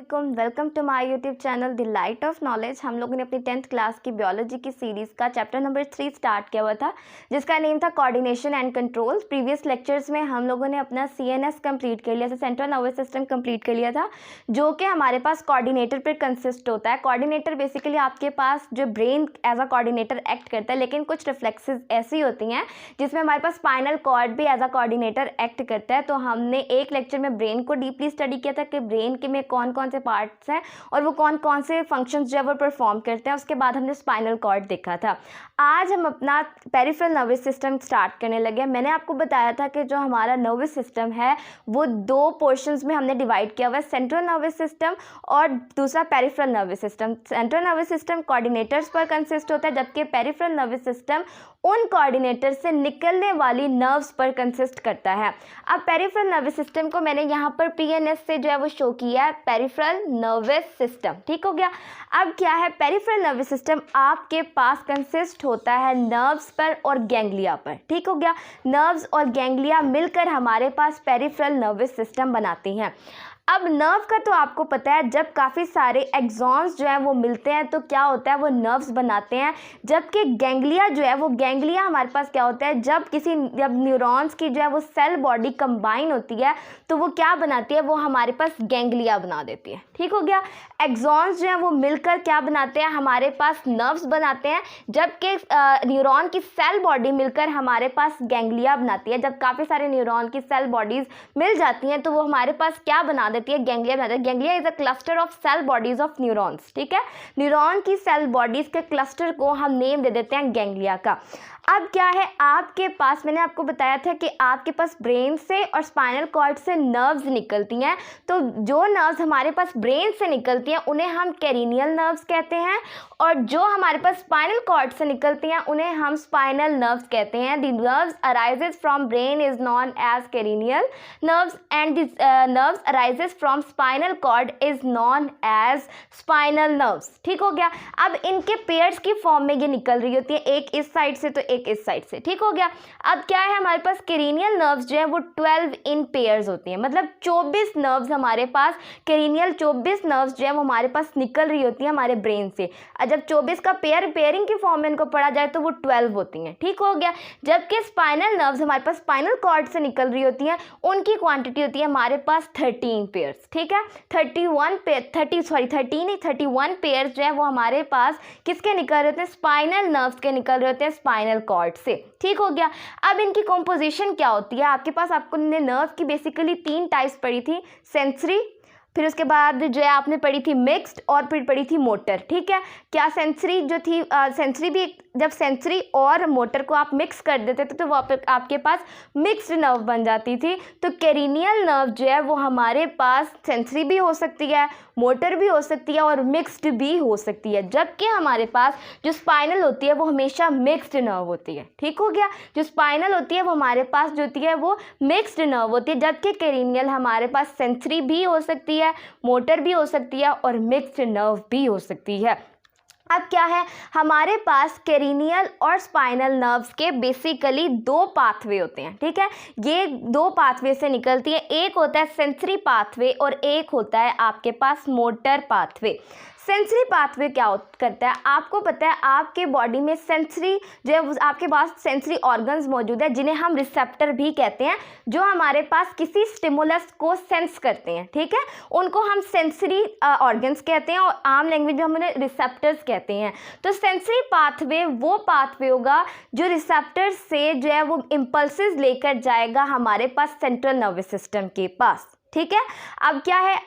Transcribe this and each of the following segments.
Welcome to my YouTube channel the light of knowledge. हम लोगों ने अपनी 10th क्लास की बायोलॉजी की सीरीज़ का चैप्टर नंबर 3 स्टार्ट किया हुआ था, जिसका नेम था coordination and control. Previous lectures में हम लोगों ने अपना CNS कंप्लीट कर लिया था, सेंट्रल नर्वस सिस्टम कंप्लीट कर लिया था, जो कि हमारे पास कोऑर्डिनेटर पर कंसिस्ट होता है। कोऑर्डिनेटर बेसिकली आपके पास जो brain as a coordinator act करता है, लेकिन कुछ रिफ्लेक्सेस ऐसी होती हैं जिसमें हमारे पास स्पाइनल कॉर्ड भी एज अ कोऑर्डिनेटर एक्ट करता है। तो हमने एक लेक्चर में ब्रेन को डीपली स्टडी किया था कि ब्रेन के में कौन कौन से पार्ट्स हैं और वो कौन कौन से फंक्शंस जो है वो परफॉर्म करते हैं। उसके बाद हमने स्पाइनल कॉर्ड देखा था। आज हम अपना पेरिफेरल नर्वस सिस्टम स्टार्ट करने लगे। मैंने आपको बताया था कि जो हमारा नर्वस सिस्टम है वो दो पोर्शंस में हमने डिवाइड किया हुआ है, सेंट्रल नर्वस सिस्टम और दूसरा peripheral nervous system. Central nervous system coordinators पर कंसिस्ट होता है, जबकि पेरिफेरल नर्वस सिस्टम उन कोऑर्डिनेटर से निकलने वाली नर्व्स पर कंसिस्ट करता है। अब पेरिफेरल नर्वस सिस्टम को मैंने यहाँ पर PNS से जो है वो शो किया है, पेरिफेरल नर्वस सिस्टम। ठीक हो गया। अब क्या है, पेरिफेरल नर्वस सिस्टम आपके पास कंसिस्ट होता है नर्व्स पर और गैंग्लिया पर। ठीक हो गया। नर्व्स और गैंग्लिया मिलकर हमारे पास पेरिफेरल नर्वस सिस्टम बनाती हैं। अब नर्व का तो आपको पता है, जब काफ़ी सारे एक्सॉन्स जो हैं वो मिलते हैं तो क्या होता है, वो नर्व्स बनाते हैं। जबकि गैंग्लिया जो है वो गैंग्लिया हमारे पास क्या होता है, जब न्यूरॉन्स की जो है वो सेल बॉडी कंबाइन होती है तो वो क्या बनाती है, वो हमारे पास गैंग्लिया बना देती है। ठीक हो गया। एक्सॉन्स जो है वो मिलकर क्या बनाते हैं, हमारे पास नर्व्स बनाते हैं, जबकि न्यूरॉन की सेल बॉडी मिलकर हमारे पास गैंग्लिया बनाती है। जब काफ़ी सारे न्यूरॉन की सेल बॉडीज़ मिल जाती हैं तो वो हमारे पास क्या बना देती है, गैंग्लिया बना देती है। Ganglia is a cluster of cell bodies of neurons. ठीक है। न्यूरॉन की सेल बॉडीज के क्लस्टर को हम नेम दे देते हैं गैंग्लिया का। अब क्या है, आपके पास मैंने आपको बताया था कि आपके पास ब्रेन से और स्पाइनल कॉर्ड से नर्व्स निकलती हैं। तो जो नर्व्स हमारे पास ब्रेन से निकलती हैं उन्हें हम कैरिनियल नर्व्स कहते हैं, और जो हमारे पास स्पाइनल कॉर्ड से निकलती हैं उन्हें हम स्पाइनल नर्व्स कहते हैं। The nerves arises from brain is known as cranial nerves and nerves arises from spinal cord is known as spinal nerves. ठीक हो गया। अब इनके पेयर्स की फॉर्म में ये निकल रही होती है, एक इस साइड से तो एक इस साइड से। ठीक हो गया। अब क्या है, हमारे पास कैरिनियल नर्व्स जो है वो 12 इन पेयर्स होती हैं, मतलब 24 नर्व्स हमारे पास, कैरिनियल 24 नर्व्स जो है वो हमारे पास निकल रही होती हैं हमारे ब्रेन से। जब 24 का पेयरिंग की फॉर्म में इनको पढ़ा जाए तो वो 12 होती हैं। ठीक हो गया। जबकि स्पाइनल नर्व्स हमारे पास स्पाइनल कॉर्ड से निकल रही होती हैं, उनकी क्वांटिटी होती है हमारे पास 13 पेयर्स। ठीक है। 31 पेयर्स जो है वो हमारे पास किसके निकल रहे होते हैं, स्पाइनल नर्व्स के निकल रहे होते हैं, स्पाइनल कॉर्ड से। ठीक हो गया। अब इनकी कॉम्पोजिशन क्या होती है, आपके पास आपको नर्व की बेसिकली 3 टाइप्स पढ़ी थी, सेंसरी, फिर उसके बाद जो है आपने पढ़ी थी मिक्स्ड, और फिर पढ़ी थी मोटर। ठीक है। क्या सेंसरी जो थी, सेंसरी भी, जब सेंसरी और मोटर को आप मिक्स कर देते थे तो वो आपके पास मिक्स्ड नर्व बन जाती थी। तो कैरिनियल नर्व जो है वो हमारे पास सेंसरी भी हो सकती है, मोटर भी हो सकती है और मिक्स्ड भी हो सकती है। जबकि हमारे पास जो स्पाइनल होती है वो हमेशा मिक्स्ड नर्व होती है। ठीक हो गया। जो स्पाइनल होती है वो हमारे पास जो होती है वो मिक्स्ड नर्व होती है, जबकि कैरिनियल हमारे पास सेंसरी भी हो सकती है, मोटर भी हो सकती है और मिक्स्ड नर्व भी हो सकती है। अब क्या है, हमारे पास कैरिनियल और स्पाइनल नर्व्स के बेसिकली 2 पाथवे होते हैं। ठीक है। ये 2 पाथवे से निकलती है, एक होता है सेंसरी पाथवे और एक होता है आपके पास मोटर पाथवे। सेंसरी पाथवे क्या करता है, आपको पता है आपके बॉडी में सेंसरी जो है आपके पास सेंसरी ऑर्गन्स मौजूद है, जिन्हें हम रिसेप्टर भी कहते हैं, जो हमारे पास किसी स्टिमुलस को सेंस करते हैं। ठीक है। उनको हम सेंसरी ऑर्गन्स कहते हैं और आम लैंग्वेज में हम उन्हें रिसेप्टर्स कहते हैं। तो सेंसरी पाथवे वो पाथवे होगा जो रिसेप्टर से जो है वो इम्पल्सेस लेकर जाएगा हमारे पास सेंट्रल नर्वस सिस्टम के पास। ठीक है। अब क्या है,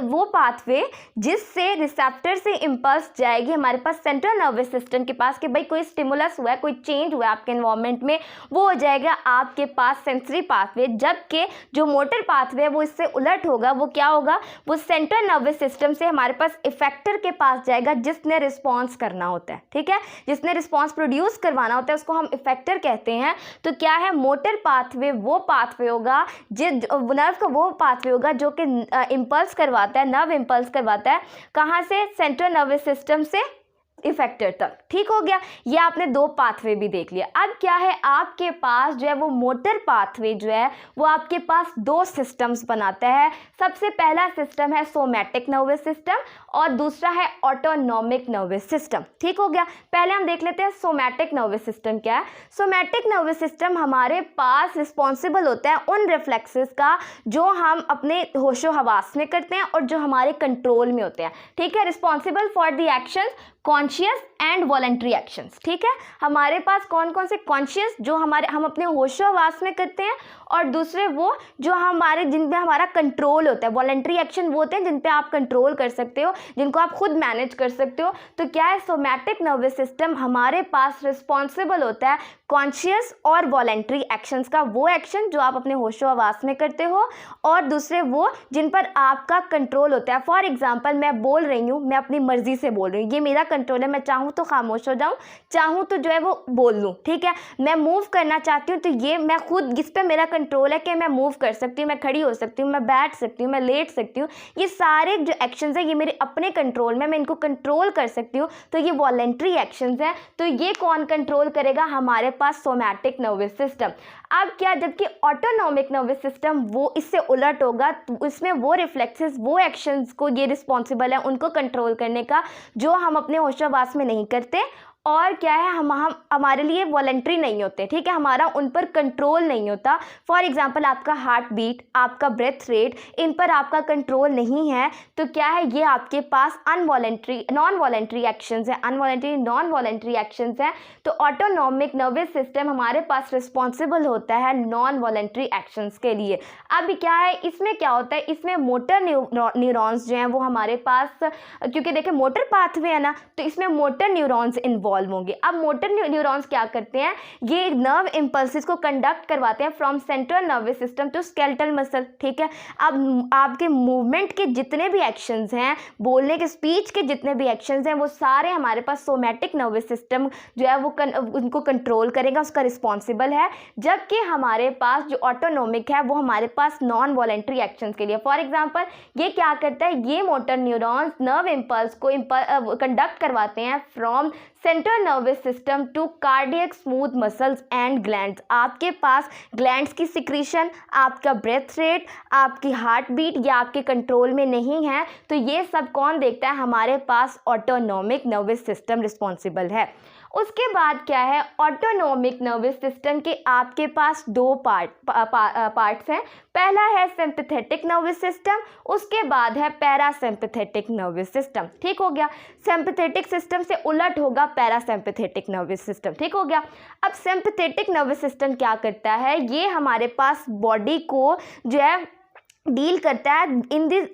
वो पाथवे जिससे रिसेप्टर से इम्पल्स जाएगी हमारे पास सेंट्रल नर्वस सिस्टम के पास कि भाई कोई स्टिमुलस हुआ है, कोई चेंज हुआ है आपके एनवायरनमेंट में, वो हो जाएगा आपके पास सेंसरी पाथवे। जबकि जो मोटर पाथवे है वो इससे उलट होगा, वो क्या होगा, वो सेंट्रल नर्वस सिस्टम से हमारे पास इफेक्टर के पास जाएगा, जिसने रिस्पॉन्स करना होता है। ठीक है। जिसने रिस्पॉन्स प्रोड्यूस करवाना होता है उसको हम इफेक्टर कहते हैं। तो क्या है, मोटर पाथवे वो पाथवे होगा, नर्व का वो पाथवे होगा जो कि इम्पल्स करवाता है, नर्व इम्पल्स करवाता है, कहाँ से, सेंट्रल नर्वस सिस्टम से इफेक्टर तक। ठीक हो गया, ये आपने दो पाथवे भी देख लिया। अब क्या है, आपके पास जो है वो मोटर पाथवे जो है वो आपके पास दो सिस्टम्स बनाता है। सबसे पहला सिस्टम है सोमैटिक नर्वस सिस्टम और दूसरा है ऑटोनॉमिक नर्वस सिस्टम। ठीक हो गया, पहले हम देख लेते हैं सोमैटिक नर्वस सिस्टम क्या है। सोमैटिक नर्वस सिस्टम हमारे पास रिस्पॉन्सिबल होता है उन रिफ्लेक्सेस का जो हम अपने होशो हवास में करते हैं और जो हमारे कंट्रोल में होते हैं। ठीक है, responsible for the actions conscious and voluntary actions. ठीक है, हमारे पास कौन कौन से कॉन्शियस जो हम अपने होशोहवास में करते हैं और दूसरे वो जो हमारे जिन पे हमारा कंट्रोल होता है। वॉलेंट्री एक्शन वो होते हैं जिन पे आप कंट्रोल कर सकते हो, जिनको आप खुद मैनेज कर सकते हो। तो क्या है, सोमैटिक नर्वस सिस्टम हमारे पास रिस्पॉन्सिबल होता है कॉन्शियस और वॉलेंट्री एक्शंस का, वो एक्शन जो आप अपने होशोहवास में करते हो और दूसरे वो जिन पर आपका कंट्रोल होता है। फॉर एग्जाम्पल, मैं बोल रही हूँ, मैं अपनी मर्जी से बोल रही हूँ, ये मेरा कंट्रोल है, मैं चाहूँ तो खामोश हो जाऊँ, चाहूँ तो जो है वो बोल लूँ। ठीक है, मैं मूव करना चाहती हूँ तो ये मैं खुद, इस पे मेरा कंट्रोल है कि मैं मूव कर सकती हूँ, मैं खड़ी हो सकती हूँ, मैं बैठ सकती हूँ, मैं लेट सकती हूँ। ये सारे जो एक्शंस हैं ये मेरे अपने कंट्रोल में, मैं इनको कंट्रोल कर सकती हूँ। तो ये वॉलेंट्री एक्शंस हैं। तो ये कौन कंट्रोल करेगा, हमारे पास सोमैटिक नर्वस सिस्टम। अब क्या, जबकि ऑटोनॉमिक नर्वस सिस्टम वो इससे उलट होगा, तो इसमें वो रिफ्लेक्सेस, वो एक्शंस को ये रिस्पॉन्सिबल है उनको कंट्रोल करने का जो हम अपने होशोहवास में नहीं करते। और क्या है, हम हमारे लिए वॉलेंट्री नहीं होते। ठीक है, हमारा उन पर कंट्रोल नहीं होता। फॉर एग्जांपल, आपका हार्ट बीट, आपका ब्रेथ रेट, इन पर आपका कंट्रोल नहीं है। तो क्या है, ये आपके पास नॉन वॉलेंट्री एक्शंस है, नॉन वॉलेंट्री एक्शंस हैं। तो ऑटोनॉमिक नर्वस सिस्टम हमारे पास रिस्पॉन्सिबल होता है नॉन वॉलेंट्री एक्शंस के लिए। अब क्या है, इसमें क्या होता है, इसमें मोटर न्यूरॉन्स जो हैं वो हमारे पास, क्योंकि देखिए मोटर पाथवे है ना, तो इसमें मोटर न्यूरॉन्स इन्वॉल्व होंगे। अब मोटर न्यूरॉन्स क्या करते हैं, ये नर्व इंपल्सेस को कंडक्ट करवाते हैं from central nervous system to skeletal muscle. ठीक है, अब आपके मूवमेंट के जितने भी एक्शंस हैं, बोलने के, स्पीच के जितने भी एक्शंस हैं, वो सारे हमारे पास सोमैटिक नर्वस सिस्टम जो है वो उनको कंट्रोल करेगा, उसका रिस्पॉन्सिबल है। जबकि हमारे पास जो ऑटोनॉमिक है वो हमारे पास नॉन वॉलेंट्री एक्शंस के लिए। फॉर एग्जाम्पल, ये क्या करता है, ये मोटर न्यूरॉन्स नर्व इंपल्स को कंडक्ट करवाते हैं from central nervous system to cardiac smooth muscles and glands. आपके पास ग्लैंड्स की सिक्रीशन, आपका ब्रेथ रेट, आपकी हार्ट बीट, ये आपके कंट्रोल में नहीं है। तो ये सब कौन देखता है, हमारे पास ऑटोनॉमिक नर्वस सिस्टम रिस्पॉन्सिबल है। उसके बाद क्या है, ऑटोनॉमिक नर्वस सिस्टम के आपके पास दो पार्ट्स हैं। पहला है सिंपैथेटिक नर्वस सिस्टम, उसके बाद है पैरासिम्पैथेटिक नर्वस सिस्टम। ठीक हो गया, सिंपैथेटिक सिस्टम से उलट होगा पैरासिम्पैथेटिक नर्वस सिस्टम। ठीक हो गया, अब सिंपैथेटिक नर्वस सिस्टम क्या करता है, ये हमारे पास बॉडी को जो है डील करता है in this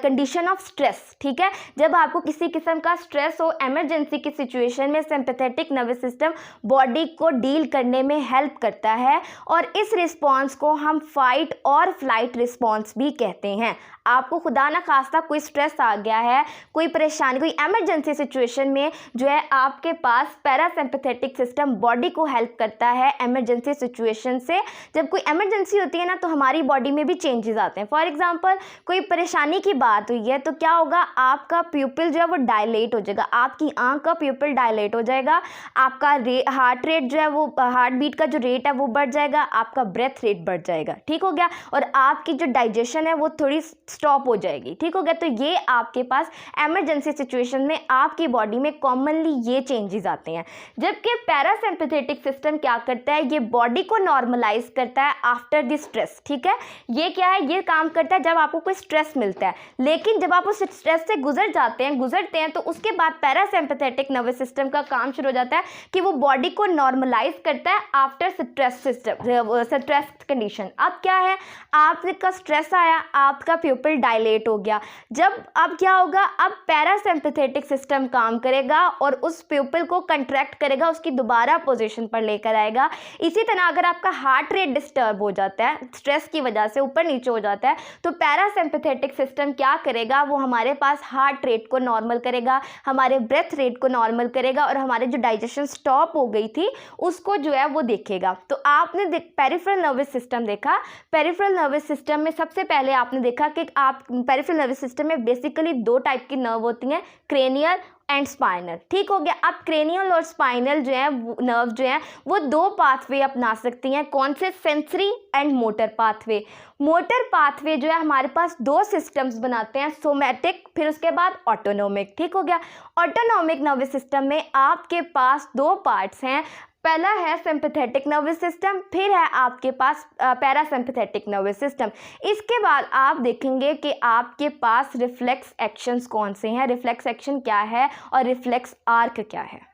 condition of stress. ठीक है, जब आपको किसी किस्म का स्ट्रेस हो, इमरजेंसी की सिचुएशन में सिंपैथेटिक नर्वस सिस्टम बॉडी को डील करने में हेल्प करता है और इस रिस्पॉन्स को हम फाइट और फ्लाइट रिस्पॉन्स भी कहते हैं। आपको खुदा ना खास्ता कोई स्ट्रेस आ गया है, कोई परेशानी, कोई इमरजेंसी सिचुएशन में जो है आपके पास पैरासिम्पैथेटिक सिस्टम बॉडी को हेल्प करता है इमरजेंसी सिचुएशन से। जब कोई इमरजेंसी होती है ना, तो हमारी बॉडी में भी चेंजेस आते हैं। फॉर एग्जांपल, कोई परेशानी की बात हुई है तो क्या होगा, आपका प्यूपिल जो है वो डायलेट हो जाएगा, आपकी आंख का प्यूपिल डायलेट हो जाएगा, आपका हार्ट रेट जो है वो, हार्ट बीट का जो रेट है वो बढ़ जाएगा, आपका ब्रेथ रेट बढ़ जाएगा। ठीक हो गया, और आपकी जो डाइजेशन है वो थोड़ी स्टॉप हो जाएगी। ठीक हो गया, तो ये आपके पास इमरजेंसी सिचुएशन में आपकी बॉडी में कॉमनली ये चेंजेस आते हैं। जबकि पैरासिम्पैथेटिक सिस्टम क्या करता है, ये बॉडी को नॉर्मलाइज करता है आफ्टर द स्ट्रेस। ठीक है, ये क्या है, ये काम करता है जब आपको कोई स्ट्रेस मिलता है, लेकिन जब आप उस स्ट्रेस से गुजरते हैं तो उसके बाद पैरासिम्पैथेटिक नर्वस सिस्टम का काम शुरू हो जाता है कि वो बॉडी को नॉर्मलाइज करता है आफ्टर स्ट्रेस कंडीशन। अब क्या है, आपका स्ट्रेस आया, आपका प्यूपिल डायलेट हो गया, अब क्या होगा, अब पैरासिम्पैथेटिक सिस्टम काम करेगा और उस प्यूपिल को कंट्रैक्ट करेगा, उसकी दोबारा पोजीशन पर लेकर आएगा। इसी तरह अगर आपका हार्ट रेट डिस्टर्ब हो जाता है, स्ट्रेस की वजह से ऊपर नीचे हो जाता है, तो पैरासिम्पैथेटिक सिस्टम क्या करेगा, वो हमारे पास हार्ट रेट को नॉर्मल करेगा, हमारे ब्रेथ रेट को नॉर्मल करेगा और हमारे जो डाइजेशन स्टॉप हो गई थी उसको जो है वो देखेगा। तो आपने पेरिफेरल नर्वस सिस्टम देखा, पेरिफेरल नर्वस सिस्टम में सबसे पहले आपने देखा कि आप पेरिफेरल नर्वस सिस्टम में बेसिकली दो टाइप की नर्व होती हैं, क्रेनियल एंड स्पाइनल। ठीक हो गया। अब क्रेनियल और स्पाइनल जो है नर्व जो है वो दो पाथवे अपना सकती हैं। कौन से? Sensory and motor pathway. Motor pathway जो है हमारे पास दो सिस्टम्स बनाते हैं, सोमैटिक फिर उसके बाद ऑटोनोमिक। ठीक हो गया। ऑटोनोमिक नर्वस सिस्टम में आपके पास दो पार्ट्स हैं। पहला है सिंपैथेटिक नर्वस सिस्टम, फिर है आपके पास पैरासिम्पैथेटिक नर्वस सिस्टम। इसके बाद आप देखेंगे कि आपके पास रिफ्लेक्स एक्शंस कौन से हैं, रिफ्लेक्स एक्शन क्या है और रिफ्लेक्स आर्क क्या है।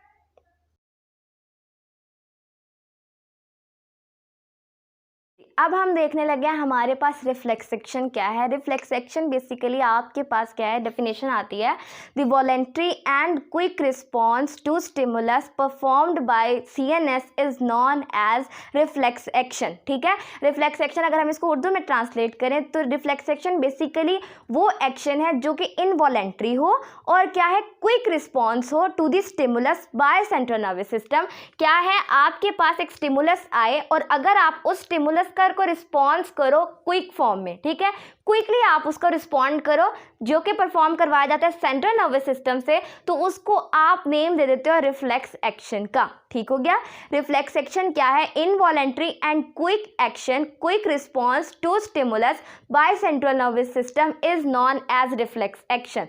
अब हम देखने लगे हैं हमारे पास रिफ्लेक्स एक्शन क्या है। रिफ्लेक्स एक्शन बेसिकली आपके पास क्या है, डेफिनेशन आती है, the voluntary and quick response to stimulus performed by CNS is known as reflex action. ठीक है। रिफ्लेक्स एक्शन अगर हम इसको उर्दू में ट्रांसलेट करें तो रिफ्लेक्स एक्शन बेसिकली वो एक्शन है जो कि इनवॉलेंट्री हो और क्या है, क्विक रिस्पॉन्स हो to the stimulus by central nervous system. क्या है, आपके पास एक स्टिमुलस आए और अगर आप उस स्टिमुलस को रिस्पॉन्स करो क्विक फॉर्म में, ठीक है, क्विकली आप उसको रिस्पॉन्ड करो जो कि परफॉर्म करवाया जाता है सेंट्रल नर्वस सिस्टम से, तो उसको आप नेम दे देते हो रिफ्लेक्स एक्शन का। ठीक हो गया। रिफ्लेक्स एक्शन क्या है, involuntary and quick action, quick response to stimulus by central nervous system is known as reflex action.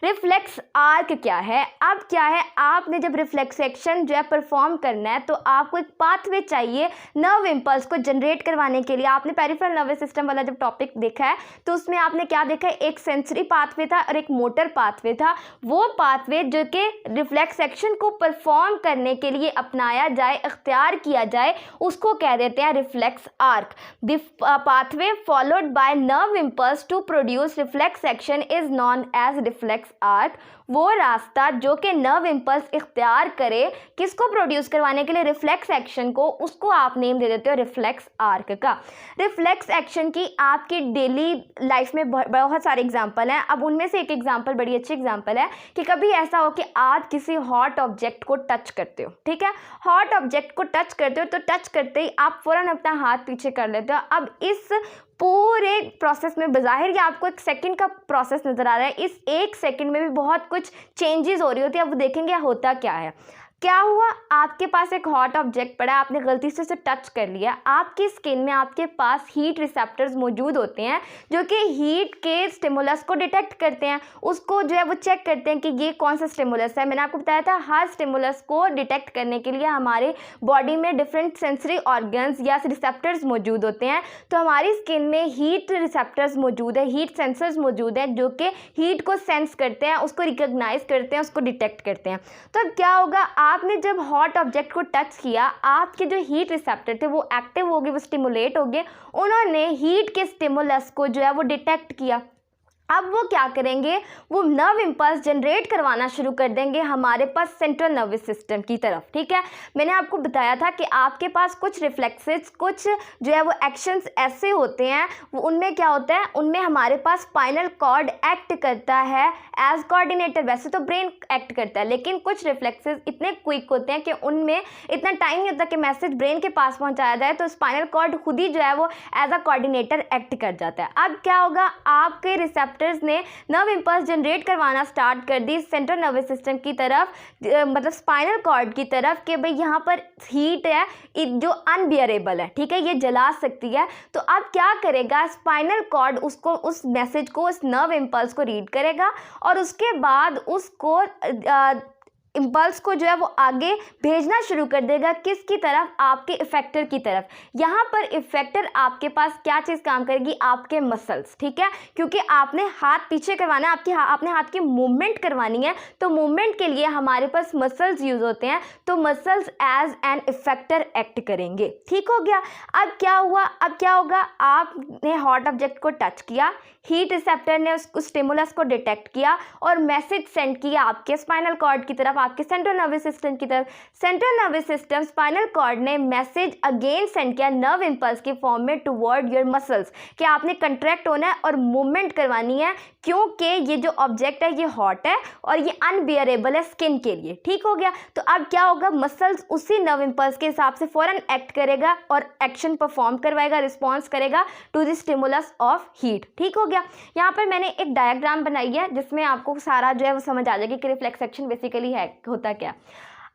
Reflex arc क्या है, अब क्या है, आपने जब रिफ्लेक्स एक्शन जो है परफॉर्म करना है तो आपको एक पाथवे चाहिए नर्व इम्पल्स को जनरेट करवाने के लिए। आपने पेरिफेरल नर्वस सिस्टम वाला जब टॉपिक देखा है तो उसमें आपने क्या देखा है, एक सेंसरी पाथवे था और एक मोटर पाथवे था। वो पाथवे जो कि रिफ्लेक्स एक्शन को परफॉर्म करने के लिए अपनाया जाए, इख्तियार किया जाए, उसको कह देते हैं reflex arc. The pathway followed by nerve impulse to produce reflex action is known as reflex arc. वो रास्ता जो कि नर्व इम्पल्स इख्तियार करे किसको प्रोड्यूस करवाने के लिए, रिफ्लेक्स एक्शन को, उसको आप नेम दे देते हो रिफ्लेक्स आर्क का। रिफ्लेक्स एक्शन की आपकी डेली लाइफ में बहुत सारे एग्जांपल हैं। अब उनमें से एक एग्जांपल बड़ी अच्छी एग्जांपल है कि कभी ऐसा हो कि आप किसी हॉट ऑब्जेक्ट को टच करते हो, ठीक है, हॉट ऑब्जेक्ट को टच करते हो तो टच करते ही आप फ़ौरन अपना हाथ पीछे कर लेते हो। अब इस पूरे प्रोसेस में बज़ाहिर ये आपको एक सेकंड का प्रोसेस नज़र आ रहा है, इस एक सेकंड में भी बहुत कुछ चेंजेस हो रही होती है। अब देखेंगे होता क्या है। क्या हुआ, आपके पास एक हॉट ऑब्जेक्ट पड़ा, आपने गलती से उसे टच कर लिया, आपकी स्किन में आपके पास हीट रिसेप्टर्स मौजूद होते हैं जो कि हीट के स्टिमुलस को डिटेक्ट करते हैं, उसको जो है वो चेक करते हैं कि ये कौन सा स्टिमुलस है। मैंने आपको बताया था हर स्टिमुलस को डिटेक्ट करने के लिए हमारे बॉडी में डिफरेंट सेंसरी ऑर्गन्स या रिसेप्टर्स मौजूद होते हैं। तो हमारी स्किन में हीट रिसेप्टर्स मौजूद है, हीट सेंसर्स मौजूद हैं जो कि हीट को सेंस करते हैं, उसको रिकॉग्नाइज करते हैं, उसको डिटेक्ट करते हैं। तो अब क्या होगा, आपने जब हॉट ऑब्जेक्ट को टच किया, आपके जो हीट रिसेप्टर थे वो एक्टिव हो गए, वो स्टिमुलेट हो गए, उन्होंने हीट के स्टिमुलस को जो है वो डिटेक्ट किया। अब वो क्या करेंगे, वो नर्व इम्पल्स जनरेट करवाना शुरू कर देंगे हमारे पास सेंट्रल नर्वस सिस्टम की तरफ। ठीक है, मैंने आपको बताया था कि आपके पास कुछ रिफ्लेक्सेस, कुछ जो है वो एक्शंस ऐसे होते हैं, वो उनमें क्या होता है, उनमें हमारे पास स्पाइनल कॉर्ड एक्ट करता है एज कोऑर्डिनेटर। वैसे तो ब्रेन एक्ट करता है, लेकिन कुछ रिफ्लेक्सेस इतने क्विक होते हैं कि उनमें इतना टाइम नहीं होता कि मैसेज ब्रेन के पास पहुंचाया जाए, तो स्पाइनल कॉर्ड खुद ही जो है वो एज अ कोऑर्डिनेटर एक्ट कर जाता है। अब क्या होगा, आपके रिसेप्टर्स ने नर्व इम्पल्स जनरेट करवाना स्टार्ट कर दी सेंट्रल नर्वस सिस्टम की तरफ, मतलब स्पाइनल कॉर्ड की तरफ, कि भाई यहाँ पर हीट है जो अनबियरेबल है, ठीक है, ये जला सकती है। तो अब क्या करेगा, स्पाइनल कॉर्ड उसको, उस मैसेज को, उस नर्व इम्पल्स को रीड करेगा और उसके बाद उसको इम्पल्स को जो है वो आगे भेजना शुरू कर देगा, किसकी तरफ, आपके इफेक्टर की तरफ। यहाँ पर इफेक्टर आपके पास क्या चीज़ काम करेगी, आपके मसल्स। ठीक है, क्योंकि आपने हाथ पीछे करवाना है, आपने हाथ की मूवमेंट करवानी है, तो मूवमेंट के लिए हमारे पास मसल्स यूज होते हैं, तो muscles as an effector act करेंगे। ठीक हो गया। अब क्या हुआ, अब क्या होगा, आपने हॉट ऑब्जेक्ट को टच किया, हीट रिसेप्टर ने उस स्टिमुलस को डिटेक्ट किया और मैसेज सेंड किया आपके स्पाइनल कॉर्ड की तरफ, आपके सेंट्रल नर्वस सिस्टम की तरफ। Central nervous system spinal cord ने मैसेज अगेन सेंड किया नर्व इंपल्स के फॉर्म में टुवर्ड योर मसल्स कि आपने कंट्रैक्ट होना है और मूवमेंट करवानी है, क्योंकि ये जो ऑब्जेक्ट है ये हॉट है और ये अनबियरेबल है स्किन के लिए। ठीक हो गया। तो अब क्या होगा, मसल्स उसी नर्व इंपल्स के हिसाब से फ़ौरन एक्ट करेगा और एक्शन परफॉर्म करवाएगा, रिस्पॉन्स करेगा to the stimulus of heat. ठीक हो गया। यहाँ पर मैंने एक डायग्राम बनाई है जिसमें आपको सारा जो है वो समझ आ जाएगी कि रिफ्लेक्स एक्शन बेसिकली है होता क्या।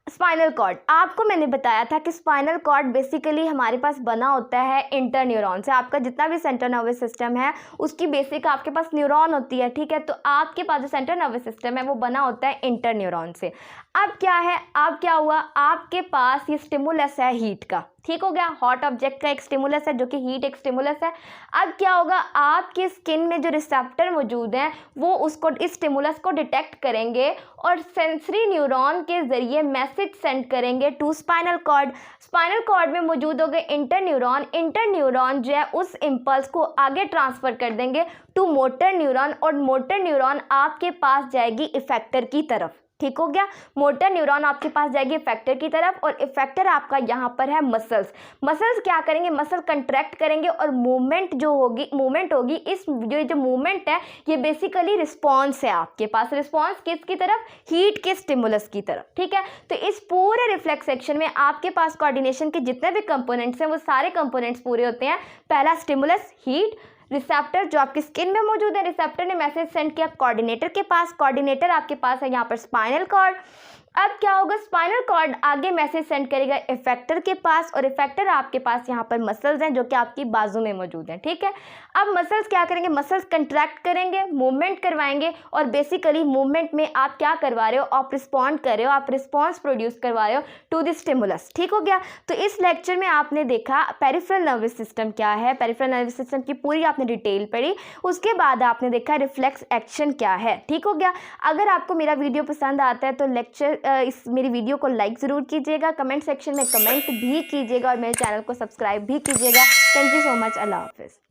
स्पाइनल कॉर्ड, आपको मैंने बताया था कि स्पाइनल कॉर्ड बेसिकली हमारे पास बना होता है इंटरन्यूरॉन से। आपका जितना भी सेंट्रल नर्वस सिस्टम है उसकी बेसिक आपके पास न्यूरॉन होती है। ठीक है, तो आपके पास जो सेंट्रल नर्वस सिस्टम है वो बना होता है इंटरन्यूरॉन से। अब क्या है, अब क्या हुआ, आपके पास ये स्टिमुलस है हीट का। ठीक हो गया, हॉट ऑब्जेक्ट का एक स्टिमुलस है जो कि हीट एक स्टिमुलस है। अब क्या होगा, आपकी स्किन में जो रिसेप्टर मौजूद हैं वो उसको, इस स्टिमुलस को डिटेक्ट करेंगे और सेंसरी न्यूरॉन के जरिए मैसेज सेंड करेंगे to spinal cord. Spinal cord में मौजूद होंगे इंटरन्यूरॉन। इंटरन्यूरॉन जो है उस इम्पल्स को आगे ट्रांसफर कर देंगे टू मोटर न्यूरॉन और मोटर न्यूरॉन आपके पास जाएगी इफेक्टर की तरफ। ठीक हो गया, मोटर न्यूरॉन आपके पास जाएगी इफेक्टर की तरफ और इफेक्टर आपका यहाँ पर है मसल्स। मसल्स क्या करेंगे, मसल कंट्रैक्ट करेंगे और मूवमेंट जो होगी, मूवमेंट होगी। इस जो मूवमेंट है ये बेसिकली रिस्पॉन्स है आपके पास। रिस्पॉन्स किसकी तरफ, हीट के स्टिमुलस की तरफ। ठीक है, तो इस पूरे रिफ्लेक्स सेक्शन में आपके पास कोऑर्डिनेशन के जितने भी कंपोनेंट्स हैं वो सारे कंपोनेंट्स पूरे होते हैं। पहला स्टिमुलस हीट, रिसेप्टर जो आपकी स्किन में मौजूद है, रिसेप्टर ने मैसेज सेंड किया कोऑर्डिनेटर के पास, कोऑर्डिनेटर आपके पास है यहाँ पर स्पाइनल कॉर्ड। अब क्या होगा, स्पाइनल कॉर्ड आगे मैसेज सेंड करेगा इफेक्टर के पास और इफेक्टर आपके पास यहाँ पर मसल्स हैं जो कि आपकी बाजू में मौजूद हैं। ठीक है, अब मसल्स क्या करेंगे, मसल्स कंट्रैक्ट करेंगे, मूवमेंट करवाएंगे और बेसिकली मूवमेंट में आप क्या करवा रहे हो, आप रिस्पॉन्ड कर रहे हो, आप रिस्पॉन्स प्रोड्यूस करवा रहे हो टू द स्टिमुलस। ठीक हो गया। तो इस लेक्चर में आपने देखा पेरिफेरल नर्वस सिस्टम क्या है, पेरिफेरल नर्वस सिस्टम की पूरी आपने डिटेल पढ़ी। उसके बाद आपने देखा रिफ्लेक्स एक्शन क्या है। ठीक हो गया। अगर आपको मेरा वीडियो पसंद आता है तो इस मेरी वीडियो को लाइक ज़रूर कीजिएगा, कमेंट सेक्शन में कमेंट भी कीजिएगा और मेरे चैनल को सब्सक्राइब भी कीजिएगा। Thank you so much. अल्लाह हाफिज़।